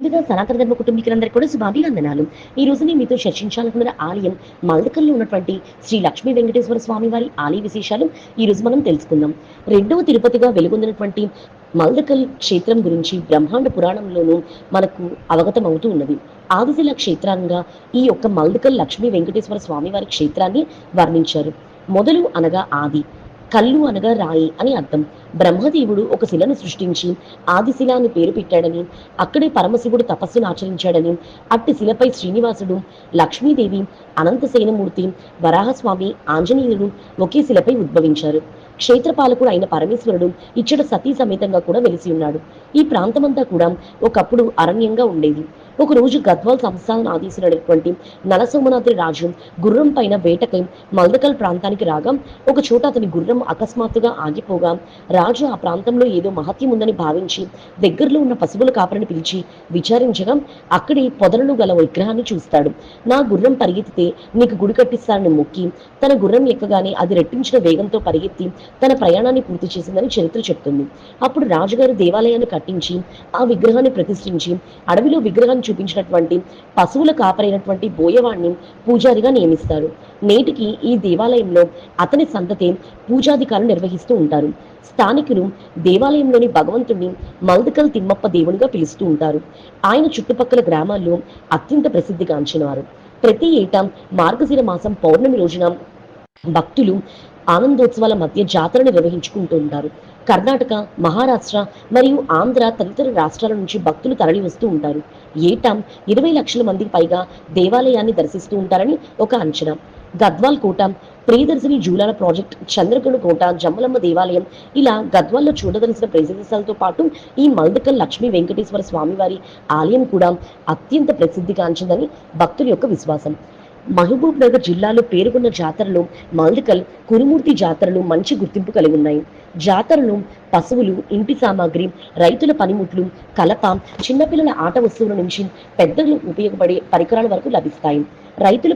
ముందుగా సనాతన ధర్మ కుటుంబీకులందరికీ కూడా శుభాభివందనాలు. ఈ రోజు నేను మీతో చర్చించాలనుకున్న ఆలయం మల్దకల్లో ఉన్నటువంటి శ్రీ లక్ష్మీ వెంకటేశ్వర స్వామి వారి ఆలయ విశేషాలు ఈ రోజు మనం తెలుసుకుందాం. రెండవ తిరుపతిగా వెలుగొందినటువంటి మల్దకల్ క్షేత్రం గురించి బ్రహ్మాండ పురాణంలోనూ మనకు అవగతం అవుతూ ఉన్నది. ఆదిశిల క్షేత్రంగా ఈ యొక్క మల్దకల్ లక్ష్మీ వెంకటేశ్వర స్వామి వారి క్షేత్రాన్ని వర్ణించారు. మొదలు అనగా ఆది, కల్లు అనగా రాయి అని అర్థం. బ్రహ్మదేవుడు ఒక శిలను సృష్టించి ఆదిశిల అని పేరు పెట్టాడని, అక్కడే పరమశివుడు తపస్సును ఆచరించాడని, అట్టి శిలపై శ్రీనివాసుడు, లక్ష్మీదేవి, అనంతసేనమూర్తి, వరాహస్వామి, ఆంజనేయుడు ఒకే శిలపై ఉద్భవించారు. క్షేత్రపాలకుడు అయిన పరమేశ్వరుడు ఇచ్చట సతీ సమేతంగా కూడా వెలిసి ఉన్నాడు. ఈ ప్రాంతమంతా కూడా ఒకప్పుడు అరణ్యంగా ఉండేది. ఒక రోజు గద్వాల్ సంస్థానాధీశుడైనటువంటి నలసోమనాథుడి రాజు గుర్రం పైన వేటకై మల్దకల్ ప్రాంతానికి రాగా ఒక చోట అతని గుర్రం అకస్మాత్తుగా ఆగిపోగా రాజు ఆ ప్రాంతంలో ఏదో మహత్యం ఉందని భావించి దగ్గరలో ఉన్న పశువుల కాపరిని పిలిచి విచారించగా అక్కడి పొదలను గల విగ్రహాన్ని చూస్తాడు. నా గుర్రం పరిగెత్తితే నీకు గుడి కట్టిస్తానని మొక్కి తన గుర్రం ఎక్కగానే అది రెట్టించిన వేగంతో పరిగెత్తి తన ప్రయాణాన్ని పూర్తి చేసిందని చరిత్ర చెప్తుంది. అప్పుడు రాజుగారు దేవాలయాన్ని కట్టించి ఆ విగ్రహాన్ని ప్రతిష్ఠించి అడవిలో విగ్రహాన్ని చూపించినటువంటి పశువుల కాపరైనటువంటి బోయవాణ్ణి పూజారిగా నియమిస్తారు. నేటికి ఈ దేవాలయంలో అతని సంతతే పూజాధికారులు నిర్వహిస్తూ ఉంటారు. స్థానికులు దేవాలయంలోని భగవంతుణ్ణి మల్దకల్ తిమ్మప్ప దేవునిగా పిలుస్తూ ఉంటారు. ఆయన చుట్టుపక్కల గ్రామాల్లో అత్యంత ప్రసిద్ధిగాంచినారు. ప్రతి ఏటా మార్గశిర మాసం పౌర్ణమి రోజున భక్తులు ఆనందోత్సవాల మధ్య జాతర నిర్వహించుకుంటూ ఉంటారు. కర్ణాటక, మహారాష్ట్ర మరియు ఆంధ్ర తదితర రాష్ట్రాల నుంచి భక్తులు తరలి వస్తూ ఉంటారు. ఏటా 20 లక్షల మందికి పైగా దేవాలయాన్ని దర్శిస్తూ ఉంటారని ఒక అంచనా. గద్వాల్ కోట, ప్రియదర్శిని జూలాల ప్రాజెక్ట్, చంద్రగొండ కోట, జమ్మలమ్మ దేవాలయం ఇలా గద్వాల్లో చూడదలసిన ప్రదేశాలతో పాటు ఈ మల్దకల్ లక్ష్మీ వెంకటేశ్వర స్వామివారి ఆలయం కూడా అత్యంత ప్రసిద్ధిగాంచిందని భక్తుల యొక్క విశ్వాసం. మహబూబ్ నగర్ జిల్లాలో పేరుకున్న జాతరలు మల్దకల్, కురుమూర్తి జాతరలు మంచి గుర్తింపు కలిగి ఉన్నాయి. జాతరలు పశువులు, ఇంటి సామాగ్రి, రైతుల పనిముట్లు, కలప, చిన్నపిల్లల ఆట వస్తువుల నుంచి పెద్దలు ఉపయోగపడే పరికరాల వరకు లభిస్తాయి. రైతులు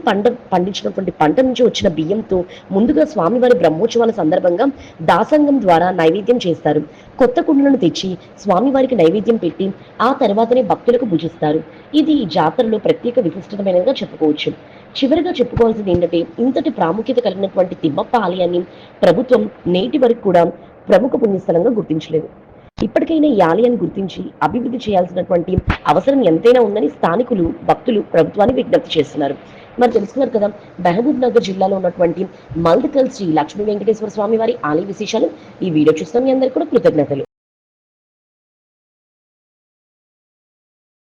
పండించినటువంటి పంట నుంచి వచ్చిన బియ్యంతో ముందుగా స్వామివారి బ్రహ్మోత్సవాల సందర్భంగా దాసంగం ద్వారా నైవేద్యం చేస్తారు. కొత్త కుండలను తెచ్చి స్వామివారికి నైవేద్యం పెట్టి ఆ తర్వాతనే భక్తులకు భుజిస్తారు. ఇది ఈ జాతరలో ప్రత్యేక విశిష్టమైనదిగా చెప్పుకోవచ్చు. చివరిగా చెప్పుకోవాల్సింది ఏంటంటే, ఇంతటి ప్రాముఖ్యత కలిగినటువంటి తిమ్మప్ప ఆలయాన్ని ప్రభుత్వం నేటి వరకు కూడా ప్రముఖ పుణ్యస్థలంగా గుర్తించలేదు. ఇప్పటికైనా ఈ ఆలయాన్ని గుర్తించి అభివృద్ధి చేయాల్సినటువంటి అవసరం ఎంతైనా ఉందని స్థానికులు, భక్తులు ప్రభుత్వాన్ని విజ్ఞప్తి చేస్తున్నారు. మరి తెలుసుకున్నారు కదా, మహబూబ్ నగర్ జిల్లాలో ఉన్నటువంటి మల్దకల్ శ్రీ లక్ష్మీ వెంకటేశ్వర స్వామి వారి ఆలయ విశేషాలు. ఈ వీడియో చూస్తున్న మీ అందరికీ కూడా కృతజ్ఞతలు.